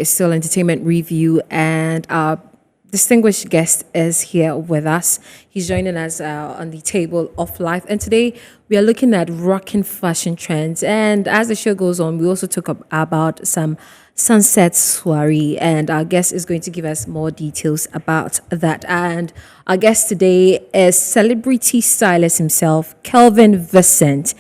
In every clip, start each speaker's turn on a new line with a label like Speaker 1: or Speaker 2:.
Speaker 1: is still Entertainment Review, and our distinguished guest is here with us. He's joining us on the table of life, and today we are looking at rocking fashion trends. And as the show goes on, we also talk about some sunset soiree, and our guest is going to give us more details about that. And our guest today is celebrity stylist himself, KELVIN Vincent,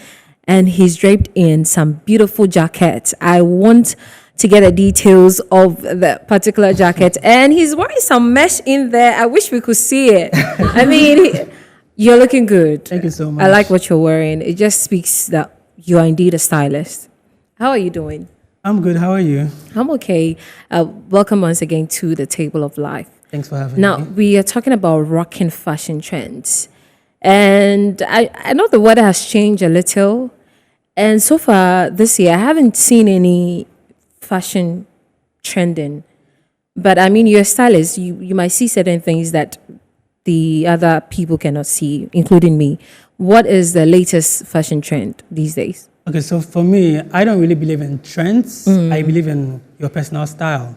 Speaker 1: and he's draped in some beautiful jackets. I want to get the details of the particular jacket, and he's wearing some mesh in there. I wish we could see it. I mean, you're looking good.
Speaker 2: Thank you so much.
Speaker 1: I like what you're wearing. It just speaks that you are indeed a stylist. How are you doing?
Speaker 2: I'm good. How are you?
Speaker 1: I'm okay. Welcome once again to the Table of Life.
Speaker 2: Thanks for having
Speaker 1: Now,
Speaker 2: me.
Speaker 1: we are talking about rocking fashion trends. And I know the weather has changed a little. And so far this year, I haven't seen any fashion trending. But I mean, you're a stylist. You might see certain things that the other people cannot see, including me. What is the latest fashion trend these days?
Speaker 2: Okay, so for me, I don't really believe in trends. I believe in your personal style.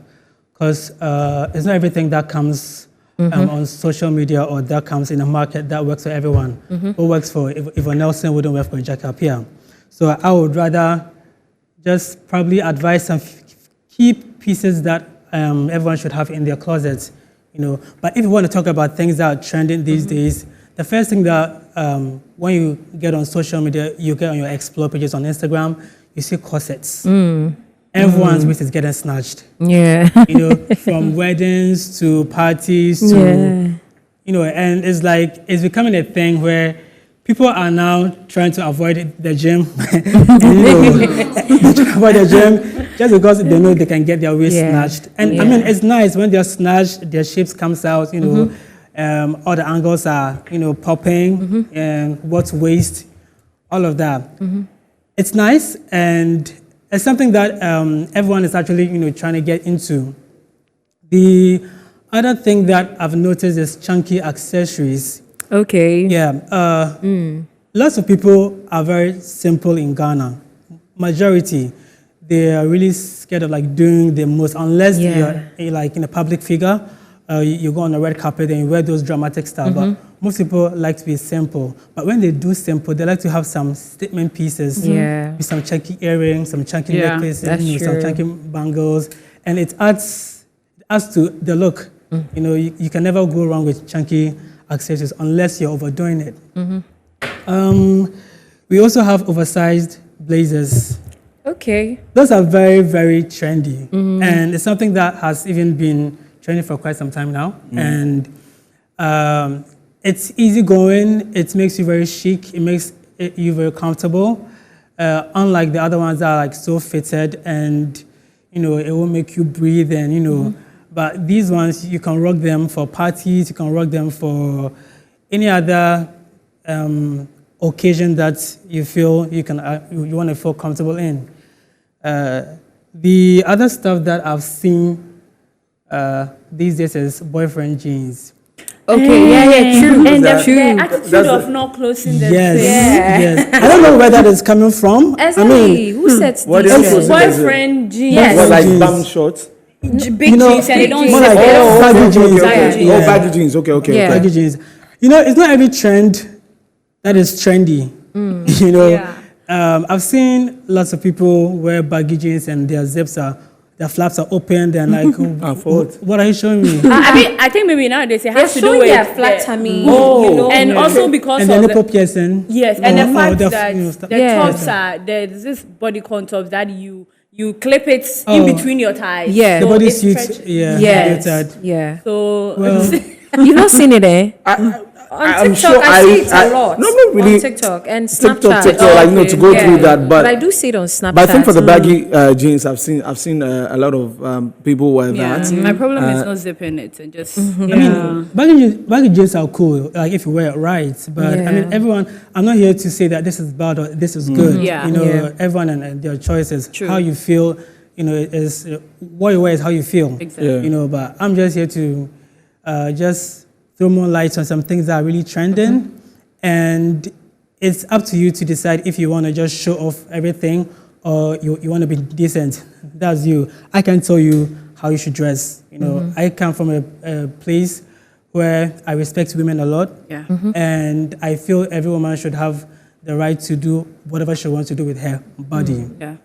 Speaker 2: Because it's not everything that comes on social media or that comes in the market that works for everyone. What works for Yvonne Nelson wouldn't work for Jack Appiah. So I would rather just probably advise some key pieces that everyone should have in their closets, you know. But if you want to talk about things that are trending these days, the first thing that when you get on social media, you get on your explore pages on Instagram, you see corsets. Everyone's waist is getting snatched.
Speaker 1: Yeah.
Speaker 2: You know, from weddings to parties to, you know, and it's like, it's becoming a thing where people are now trying to avoid the gym. And, you know, they're trying to avoid the gym just because they know they can get their waist snatched. And I mean, it's nice when they're snatched, their shapes comes out, you know, all the angles are, you know, popping, and what's waist, all of that. It's nice, and it's something that everyone is actually, you know, trying to get into. The other thing that I've noticed is chunky accessories.
Speaker 1: Okay.
Speaker 2: Yeah. Lots of people are very simple in Ghana. Majority, they are really scared of like doing the most, unless you're like in a public figure. You go on a red carpet and you wear those dramatic stuff. But most people like to be simple. But when they do simple, they like to have some statement pieces. With some chunky earrings, some chunky necklaces, you know, some chunky bangles. And it adds to the look. You know, you can never go wrong with chunky accessories unless you're overdoing it. We also have oversized blazers.
Speaker 1: Okay.
Speaker 2: Those are very, very trendy. And it's something that has even been trending for quite some time now. And it's easygoing. It makes you very chic. It makes you very comfortable. Unlike the other ones that are like so fitted and, you know, it will make you breathe and, you know, but these ones, you can rock them for parties, you can rock them for any other occasion that you feel you want to feel comfortable in. The other stuff that I've seen these days is boyfriend jeans.
Speaker 1: Okay, true.
Speaker 3: And the
Speaker 1: true.
Speaker 3: attitude of not closing the
Speaker 2: Yes. I don't know where that is coming from.
Speaker 1: Exactly.
Speaker 2: I mean,
Speaker 1: who sets
Speaker 4: what
Speaker 1: these
Speaker 4: is
Speaker 1: trends?
Speaker 3: boyfriend jeans.
Speaker 1: Yes.
Speaker 4: What, like
Speaker 2: Jeans.
Speaker 4: bum shorts?
Speaker 3: Big
Speaker 2: You know,
Speaker 3: jeans, and they don't
Speaker 2: more
Speaker 3: say
Speaker 2: like baggy jeans.
Speaker 4: Okay.
Speaker 2: Yeah.
Speaker 4: Oh, baggy jeans. Okay.
Speaker 1: Yeah.
Speaker 2: Baggy jeans. You know, it's not every trend that is trendy. You know, I've seen lots of people wear baggy jeans and their flaps are open. They're like, what are you showing me?
Speaker 3: I think maybe nowadays it has to do with
Speaker 1: their flat tummy.
Speaker 3: you know, and also because
Speaker 2: And
Speaker 3: of
Speaker 2: the
Speaker 3: the
Speaker 2: nipple piercing.
Speaker 3: yes, and the fact that
Speaker 2: you know,
Speaker 3: the tops are there's this body contours that you clip it in between your thighs.
Speaker 1: Yeah.
Speaker 2: The
Speaker 3: so
Speaker 2: body
Speaker 3: it's
Speaker 2: suits,
Speaker 3: stretchy.
Speaker 1: Yes. Yeah.
Speaker 3: So
Speaker 2: Well,
Speaker 1: You've not seen it, eh? On
Speaker 4: I'm
Speaker 1: TikTok,
Speaker 4: sure
Speaker 1: I see it a lot.
Speaker 4: No, not really.
Speaker 1: On TikTok and Snapchat.
Speaker 4: TikTok, like, you know, to go through that.
Speaker 1: But I do see it on Snapchat.
Speaker 4: But I think for the baggy jeans, I've seen a lot of people wear that.
Speaker 3: my problem is not zipping it and just
Speaker 2: I mean, baggy jeans are cool, like if you wear it right. But I mean, everyone, I'm not here to say that this is bad or this is good.
Speaker 3: Yeah.
Speaker 2: You know, everyone and their choices.
Speaker 3: True.
Speaker 2: How you feel, you know, is what you wear is how you feel.
Speaker 3: Exactly.
Speaker 4: Yeah.
Speaker 2: You know, but I'm just here to just throw more light on some things that are really trending. And it's up to you to decide if you want to just show off everything or you want to be decent. That's you. I can tell you how you should dress. You know, I come from a place where I respect women a lot, and I feel every woman should have the right to do whatever she wants to do with her body.
Speaker 3: Yeah.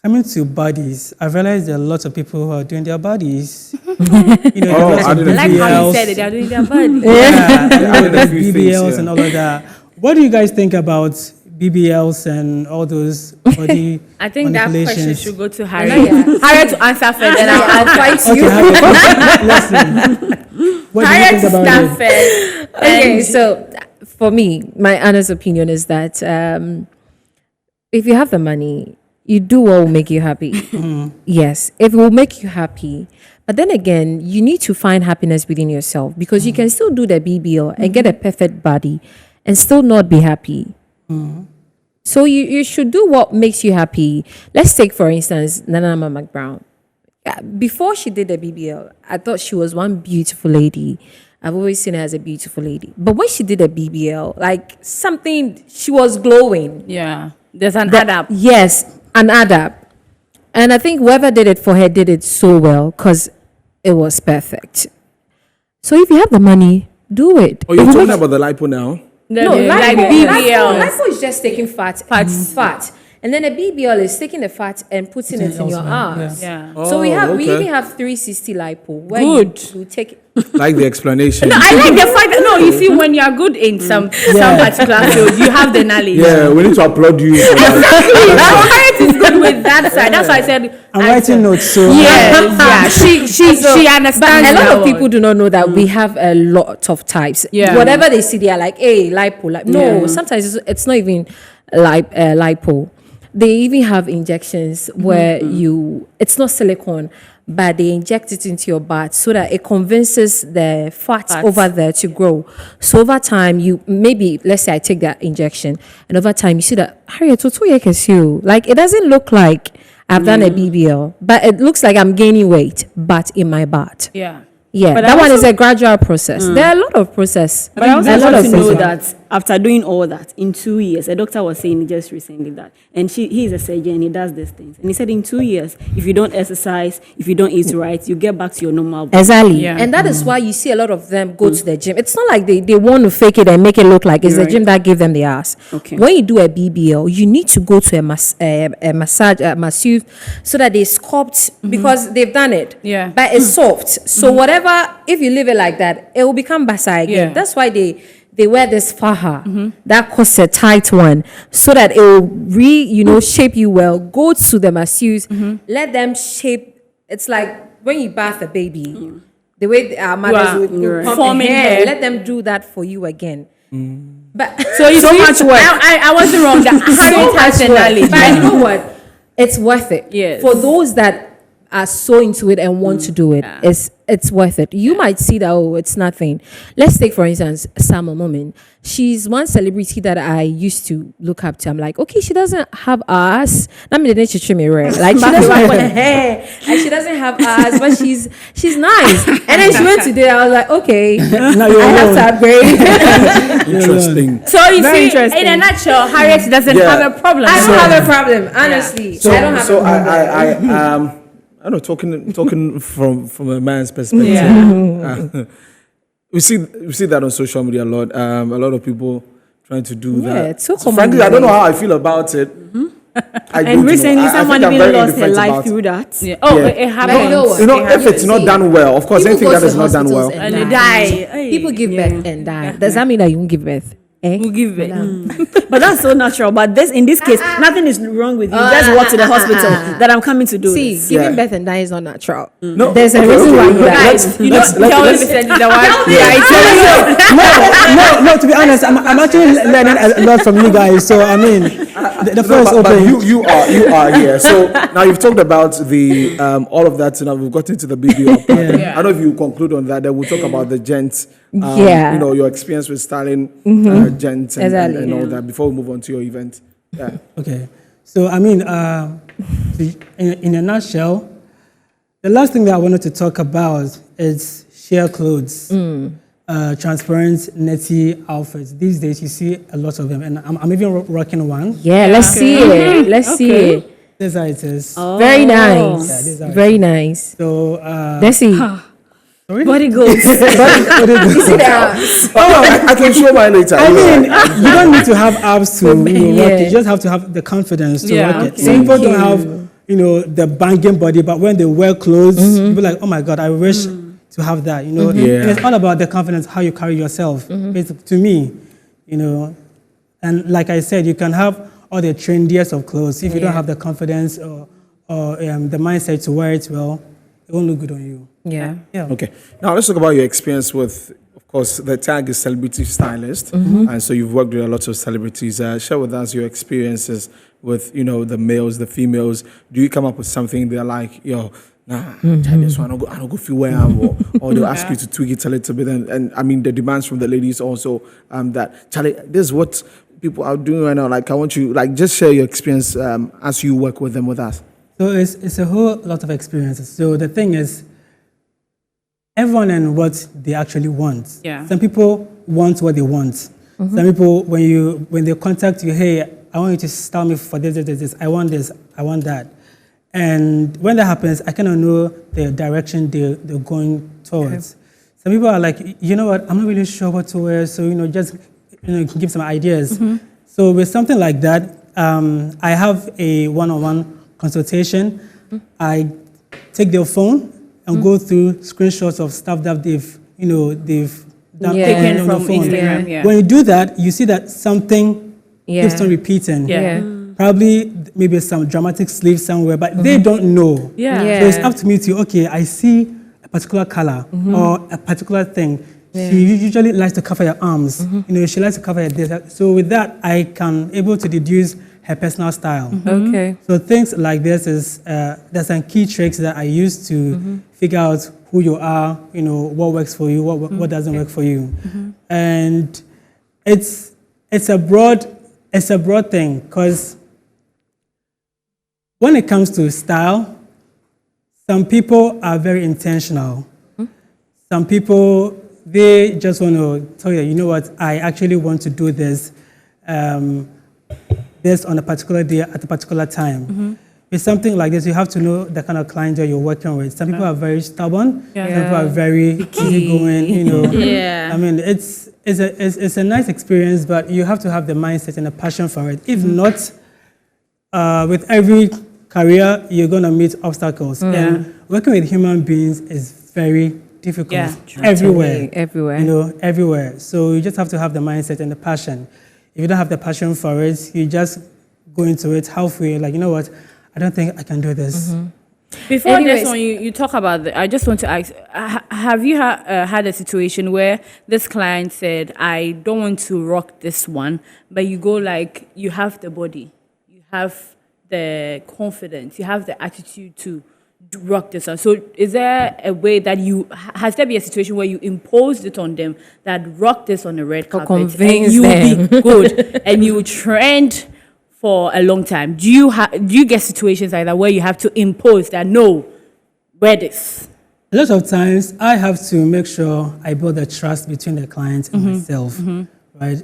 Speaker 2: Coming to bodies, I've realized there are lots of people who are doing their bodies. You know,
Speaker 4: I didn't
Speaker 3: I like how you
Speaker 2: BBLs.
Speaker 3: said it. They're doing their body.
Speaker 2: Yeah, you know,
Speaker 4: a few things,
Speaker 2: BBLs
Speaker 4: yeah.
Speaker 2: and all of that. What do you guys think about BBLs and all those body
Speaker 3: I think that question
Speaker 2: manipulations?
Speaker 3: should go to Harriet. Harriet to answer first, then I'll fight
Speaker 2: Okay,
Speaker 3: you.
Speaker 2: listen. What do you
Speaker 3: Harriet
Speaker 2: think
Speaker 3: to
Speaker 2: about
Speaker 3: stand
Speaker 2: it?
Speaker 3: first.
Speaker 1: Okay, so for me, my honest opinion is that if you have the money, you do what will make you happy. Yes, if it will make you happy. But then again, you need to find happiness within yourself because you can still do the BBL and get a perfect body and still not be happy. So you should do what makes you happy. Let's take, for instance, Nana McBrown. Before she did the BBL, I thought she was one beautiful lady. I've always seen her as a beautiful lady. But when she did a BBL, like something, she was glowing.
Speaker 3: Yeah. There's an add up.
Speaker 1: Yes, an add-up. And I think whoever did it for her did it so well because it was perfect. So if you have the money, do it.
Speaker 4: Oh, you're
Speaker 1: It will
Speaker 4: talking
Speaker 1: make-
Speaker 4: about the lipo now?
Speaker 1: No,
Speaker 3: like
Speaker 1: BBL.
Speaker 3: BBL.
Speaker 1: Lipo is just taking fat. And then a BBL is taking the fat and putting it in your
Speaker 2: elsewhere,
Speaker 1: arms.
Speaker 3: Yeah.
Speaker 1: So we
Speaker 4: Oh,
Speaker 1: even
Speaker 4: okay.
Speaker 1: have 360 lipo. Where
Speaker 3: Good.
Speaker 1: You take it.
Speaker 4: Like the explanation.
Speaker 3: I like the fact that, no, you see, when you're good in some particular field, you have the knowledge.
Speaker 4: Yeah, we need to applaud you. For that.
Speaker 3: Exactly. So Harriet is good with that side. That's why I said.
Speaker 2: I'm writing notes, so
Speaker 3: Yes, yeah. She understands.
Speaker 1: But a
Speaker 3: that
Speaker 1: lot of
Speaker 3: one.
Speaker 1: people do not know that we have a lot of types.
Speaker 3: Yeah.
Speaker 1: Whatever they see, they are like, hey, lipo. No, sometimes it's not even lipo. They even have injections where it's not silicone, but they inject it into your butt so that it convinces the fat over there to grow. So over time, let's say I take that injection, and over time you see that, Harriet, like it doesn't look like I've done a BBL, but it looks like I'm gaining weight, but in my butt.
Speaker 3: Yeah.
Speaker 1: Yeah,
Speaker 5: But
Speaker 1: that
Speaker 5: I
Speaker 1: one is
Speaker 5: also-
Speaker 1: a gradual process. There are a lot of process.
Speaker 5: But I also
Speaker 1: a lot
Speaker 5: want
Speaker 1: of
Speaker 5: to know
Speaker 1: things.
Speaker 5: that after doing all that in 2 years, a doctor was saying just recently that, and he's a surgeon, he does these things. And he said in 2 years, if you don't exercise, if you don't eat right, you get back to your normal body.
Speaker 1: Exactly.
Speaker 3: Yeah.
Speaker 1: And that is why you see a lot of them go to the gym. It's not like they want to fake it and make it look like it's the
Speaker 5: Right.
Speaker 1: gym that gave them the ass.
Speaker 5: Okay.
Speaker 1: When you do a BBL, you need to go to a masseuse so that they sculpt because they've done it.
Speaker 3: Yeah.
Speaker 1: But it's soft. So whatever, if you leave it like that, it will become basa again.
Speaker 3: Yeah.
Speaker 1: That's why they wear this faja, that corset tight one, so that it will shape you well. Go to the masseuse, let them shape. It's like when you bath a baby, the way our mothers would
Speaker 5: Right.
Speaker 1: pump
Speaker 3: Forming
Speaker 1: hair.
Speaker 3: hair.
Speaker 1: Let them do that for you again. But
Speaker 3: So you
Speaker 5: So
Speaker 3: see,
Speaker 5: much work.
Speaker 3: I wasn't wrong. That Harriet has the knowledge.
Speaker 1: But you know what? It's worth it.
Speaker 3: Yes.
Speaker 1: For those that are so into it and want to do it, it's worth it. You might see that, it's nothing. Let's take, for instance, Sama Momin. She's one celebrity that I used to look up to. I'm like, okay, she doesn't have ass. I mean, like, she doesn't have hair. And she doesn't have ass, but she's nice. And then she went to do I was like, okay,
Speaker 2: Now you're
Speaker 1: I have to
Speaker 2: alone.
Speaker 1: upgrade.
Speaker 4: Interesting.
Speaker 3: So you
Speaker 5: Very
Speaker 3: see,
Speaker 5: interesting.
Speaker 3: in a nutshell, Harriet doesn't
Speaker 4: Yeah.
Speaker 3: have a problem.
Speaker 1: I don't have a problem, honestly.
Speaker 4: So,
Speaker 1: I don't have a problem.
Speaker 4: I don't know, talking from a man's perspective.
Speaker 3: Yeah.
Speaker 4: We see that on social media a lot. A lot of people trying to do that.
Speaker 1: it's so common
Speaker 4: frankly, I don't know
Speaker 1: today.
Speaker 4: how I feel about it. I
Speaker 5: And
Speaker 4: don't know.
Speaker 5: recently,
Speaker 4: I think
Speaker 5: someone
Speaker 4: I'm
Speaker 5: even
Speaker 4: very
Speaker 5: lost her
Speaker 4: indifferent
Speaker 5: life
Speaker 4: about it.
Speaker 5: through that.
Speaker 3: Yeah. Oh,
Speaker 4: Yeah.
Speaker 3: it happens.
Speaker 1: But you know what?
Speaker 4: You know,
Speaker 1: They have
Speaker 4: if it's
Speaker 1: to
Speaker 4: not
Speaker 1: see.
Speaker 4: done well, of course,
Speaker 1: People
Speaker 4: anything
Speaker 1: go
Speaker 4: that
Speaker 1: to
Speaker 4: is not done well.
Speaker 1: hospitals
Speaker 3: And
Speaker 1: die.
Speaker 3: they die.
Speaker 1: People give birth and die. Does that mean that you won't give birth?
Speaker 3: We'll give it.
Speaker 5: But that's so natural. But in this case, nothing is wrong with you. Just walk to the hospital that I'm coming to do
Speaker 1: See,
Speaker 5: this.
Speaker 1: giving
Speaker 4: Yeah.
Speaker 1: birth and dying is not natural.
Speaker 4: No,
Speaker 1: There's a
Speaker 4: okay,
Speaker 1: reason
Speaker 4: okay,
Speaker 1: why you
Speaker 4: okay.
Speaker 1: die.
Speaker 3: Guys, you
Speaker 4: let's-
Speaker 3: don't tell
Speaker 4: let's-
Speaker 3: me the wife.
Speaker 2: No. To be honest, I'm actually learning a lot from you guys. So I mean, the floor is
Speaker 4: but
Speaker 2: open.
Speaker 4: you are here. So now you've talked about the all of that. So now we've got into the BBL part. I don't know if you conclude on that. Then we'll talk about the gents.
Speaker 1: Yeah.
Speaker 4: You know, your experience with styling gents and,
Speaker 1: Exactly.
Speaker 4: and all that before we move on to your event. Yeah.
Speaker 2: Okay. So, I mean, in a nutshell, the last thing that I wanted to talk about is sheer clothes, transparent, netty outfits. These days, you see a lot of them, and I'm even rocking one.
Speaker 1: Yeah, let's see it. Let's see it.
Speaker 2: This is how it is.
Speaker 1: Very
Speaker 2: Yeah,
Speaker 1: nice.
Speaker 2: this is how it
Speaker 1: Very nice.
Speaker 2: So,
Speaker 1: Let's see.
Speaker 2: sorry?
Speaker 5: Body goals.
Speaker 4: I can show mine later.
Speaker 2: I mean, you don't need to have abs to rock it. You just have to have the confidence to
Speaker 3: Yeah,
Speaker 2: rock it.
Speaker 3: okay.
Speaker 2: Some people don't have, the banging body, but when they wear clothes, people are like, oh my God, I wish to have that,
Speaker 4: Yeah.
Speaker 2: And it's all about the confidence, how you carry yourself. Basically, to me, and like I said, you can have all the trendiest of clothes. If you don't have the confidence or the mindset to wear it well, it won't look good on you.
Speaker 1: Yeah.
Speaker 2: Yeah.
Speaker 4: Okay. Now let's talk about your experience with, of course, the tag is celebrity stylist, and so you've worked with a lot of celebrities. Share with us your experiences with, the males, the females. Do you come up with something they're like, yo, nah, this one I don't go feel where I am, or they'll ask you to tweak it a little bit, and I mean the demands from the ladies also that Charlie, this is what people are doing right now. Like I want you, like just share your experience as you work with them with us.
Speaker 2: So it's a whole lot of experiences. So the thing is, everyone and what they actually want.
Speaker 3: Yeah.
Speaker 2: Some people want what they want. Some people, when they contact you, hey, I want you to style me for this, I want this, I want that. And when that happens, I kind of know the direction they're going towards. Okay. Some people are like, you know what, I'm not really sure what to wear, so just give some ideas. So with something like that, I have a one-on-one consultation. I take their phone and go through screenshots of stuff that they've done
Speaker 3: Taken
Speaker 2: on the
Speaker 3: from
Speaker 2: phone.
Speaker 3: Instagram. Yeah.
Speaker 2: When you do that, you see that something keeps on repeating.
Speaker 3: Yeah.
Speaker 2: Probably maybe some dramatic sleeve somewhere, but they don't know.
Speaker 3: Yeah.
Speaker 2: So it's up to me to, okay, I see a particular color or a particular thing. She usually likes to cover her arms. She likes to cover her this. So with that, I can able to deduce her personal style.
Speaker 1: Okay.
Speaker 2: So things like this is there's some key tricks that I use to figure out who you are, what works for you, what doesn't work for you, and it's a broad thing because when it comes to style, some people are very intentional. Some people they just want to tell you, you know what, I actually want to do this. This on a particular day at a particular time. With something like this, you have to know the kind of client you're working with. Some people are very stubborn. Some people are very easygoing.
Speaker 3: Yeah.
Speaker 2: I mean, it's a nice experience, but you have to have the mindset and a passion for it. If not, with every career, you're gonna meet obstacles. And working with human beings is very difficult.
Speaker 3: Yeah.
Speaker 2: Everywhere.
Speaker 1: Everywhere.
Speaker 2: Everywhere. So you just have to have the mindset and the passion. If you don't have the passion for it, you just go into it halfway, like, you know what, I don't think I can do this.
Speaker 3: Before
Speaker 1: Anyways.
Speaker 3: this one, you talk about I just want to ask, have you had a situation where this client said, I don't want to rock this one, but you go like, you have the body, you have the confidence, you have the attitude to rock this one. So is there a way that has there been a situation where you imposed it on them that rock this on the red carpet and
Speaker 1: convince
Speaker 3: you
Speaker 1: them.
Speaker 3: be good and you trend for a long time? Do you get situations like that where you have to impose that, no, wear this?
Speaker 2: A lot of times, I have to make sure I build the trust between the client and myself, right?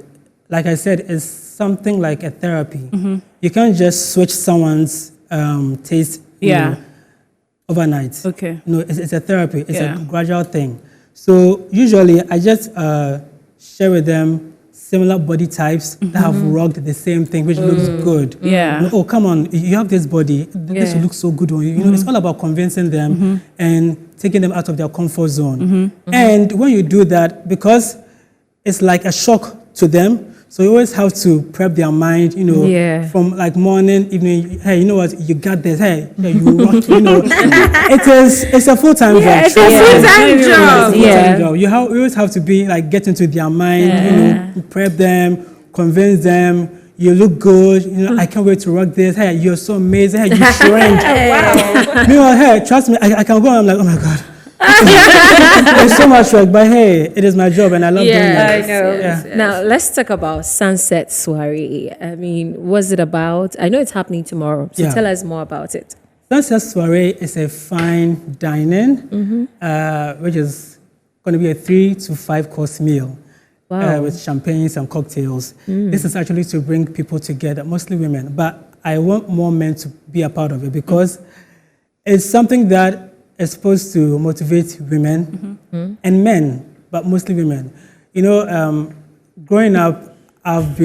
Speaker 2: Like I said, it's something like a therapy. You can't just switch someone's taste overnight.
Speaker 3: Okay.
Speaker 2: No, it's a therapy. It's a gradual thing. So usually, I just share with them similar body types that have rocked the same thing, which looks good.
Speaker 3: Yeah.
Speaker 2: Oh, come on, you have this body. This will look so good on you. It's all about convincing them and taking them out of their comfort zone. And when you do that, because it's like a shock to them, so you always have to prep their mind, from like morning, evening. Hey, you know what? You got this. Hey, you rock. It's a full-time job.
Speaker 3: It's a full-time job.
Speaker 2: Yeah. You always have to be like get into their mind. Prep them, convince them. You look good. I can't wait to rock this. Hey, you're so amazing. Hey, you trend. Wow. Meanwhile, hey, trust me, I can go. I'm like, oh my God. There's so much work, but hey, it is my job and I love doing it.
Speaker 1: I know.
Speaker 2: Yeah.
Speaker 1: Now, let's talk about Sunset Soiree. I mean, what's it about? I know it's happening tomorrow, so tell us more about it.
Speaker 2: Sunset Soiree is a fine dining, which is going to be a 3 to 5 course meal.
Speaker 1: Wow.
Speaker 2: With champagnes and cocktails. This is actually to bring people together, mostly women. But I want more men to be a part of it because it's something that is supposed to motivate women and men, but mostly women. You know, growing up, I've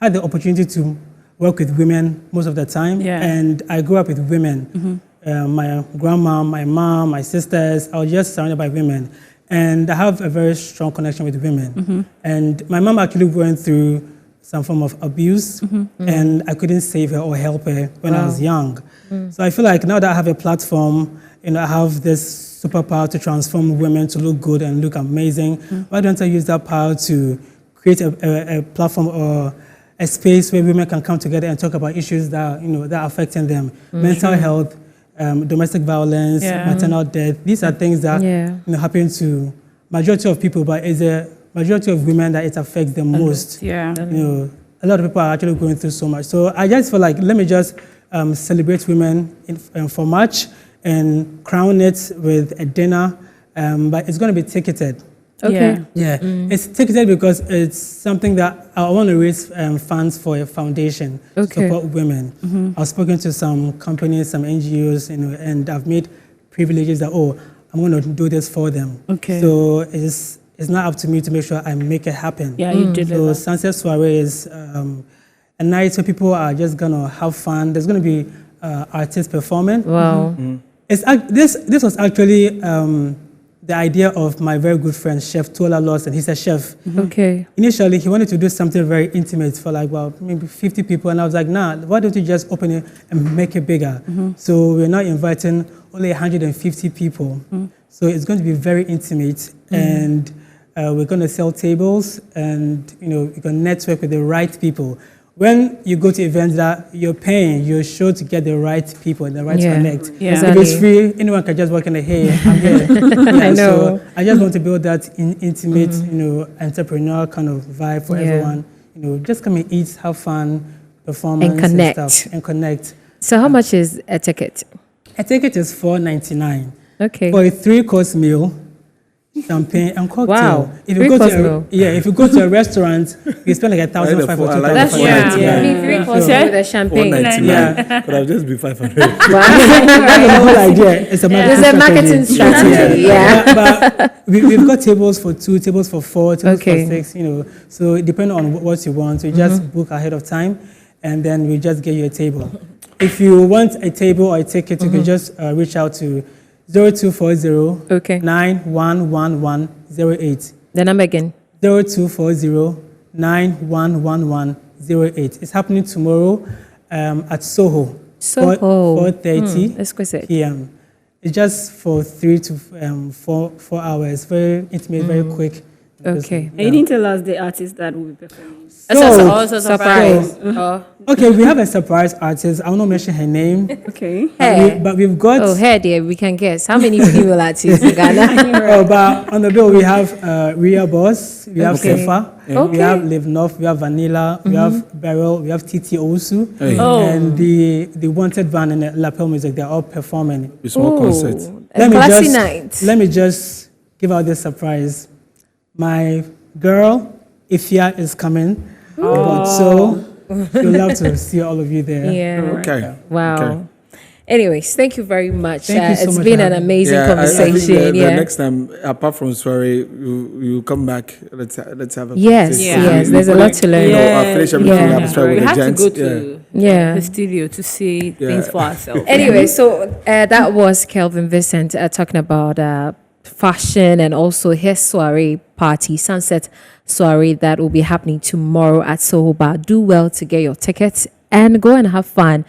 Speaker 2: had the opportunity to work with women most of the time, and I grew up with women. My grandma, my mom, my sisters, I was just surrounded by women. And I have a very strong connection with women. And my mom actually went through some form of abuse, and I couldn't save her or help her when I was young. So I feel like now that I have a platform, you know, I have this superpower to transform women to look good and look amazing. Why don't I use that power to create a platform or a space where women can come together and talk about issues that, you know, that are affecting them? Mental health, domestic violence, maternal death. These are things that you know, happen to majority of people, but it's a majority of women that it affects the most. You know, a lot of people are actually going through so much. So I just feel like, let me just celebrate women for March and crown it with a dinner, but it's going to be ticketed. It's ticketed because it's something that I want to raise funds for a foundation to support women. I've spoken to some companies, some NGOs, you know, and I've made privileges that, oh, I'm going to do this for them. So it's not up to me to make sure I make it happen.
Speaker 3: You did
Speaker 2: so Sunset Soiree is a night where people are just going to have fun. There's going to be artists performing. This was actually the idea of my very good friend, Chef Tola Lawson. He's a chef. Initially, he wanted to do something very intimate for like, well, maybe 50 people. And I was like, nah, why don't you just open it and make it bigger? So we're now inviting only 150 people. So it's going to be very intimate. And we're going to sell tables and, you know, you can network with the right people. When you go to events that you're paying, you're sure to get the right people and the right connect. If it's free, anyone can just walk in and, hey, I'm here. I know. So I just want to build that intimate, you know, entrepreneurial kind of vibe for everyone. You know, just come and eat, have fun, performance
Speaker 1: and connect.
Speaker 2: And stuff, and connect.
Speaker 1: So how much is a ticket?
Speaker 2: A ticket is $4.99.
Speaker 1: For
Speaker 2: a 3-course meal, champagne and cocktail.
Speaker 1: Wow.
Speaker 2: If you go to if you go to a restaurant, you spend like 1,500 or 2,500.
Speaker 1: That's three courses with a champagne.
Speaker 4: Could have just be 500.
Speaker 2: That's the whole idea. It's a marketing
Speaker 1: strategy.
Speaker 2: But we've got tables for 2, tables for 4, tables for 6. You know, so depending on what you want, you just book ahead of time, and then we just get you a table. If you want a table or a ticket, you can just reach out to 0240-911108.
Speaker 1: The number again.
Speaker 2: 0240-911108. It's happening tomorrow at Soho. 4:30 p.m. It's just for 3 to 4 hours. Very intimate, very quick.
Speaker 5: And you didn't tell us the artist that will be performing.
Speaker 3: Also surprise.
Speaker 2: Okay, we have a surprise artist. I will not mention her name. But we've got...
Speaker 1: Oh, hey, dear, we can guess. How many female artists in Ghana?
Speaker 2: But on the bill, we have Ria Boss, we have Sefa, we have Live North, we have Vanilla, we have Beryl, we have Titi Owusu, and the Wanted Band and Lapel Music, they're all performing.
Speaker 4: It's more concert.
Speaker 2: Let me just give out this surprise. My girl, Ifya, is coming. So we'd love to see all of you there.
Speaker 1: Wow. Anyways, thank you very much.
Speaker 2: Thank you so
Speaker 1: it's
Speaker 2: much
Speaker 1: been an amazing conversation.
Speaker 4: I think the next time, apart from Soiree, you come back. Let's have a conversation.
Speaker 1: Yes. There's a lot to learn.
Speaker 4: I'll finish everything with
Speaker 3: we
Speaker 4: the
Speaker 3: have
Speaker 4: gents.
Speaker 3: to go to the studio to see things for ourselves.
Speaker 1: Anyway, so that was Kelvin Vincent talking about fashion and also his soiree party, Sunset Soiree, that will be happening tomorrow at Soho Bar. Do well to get your tickets and go and have fun.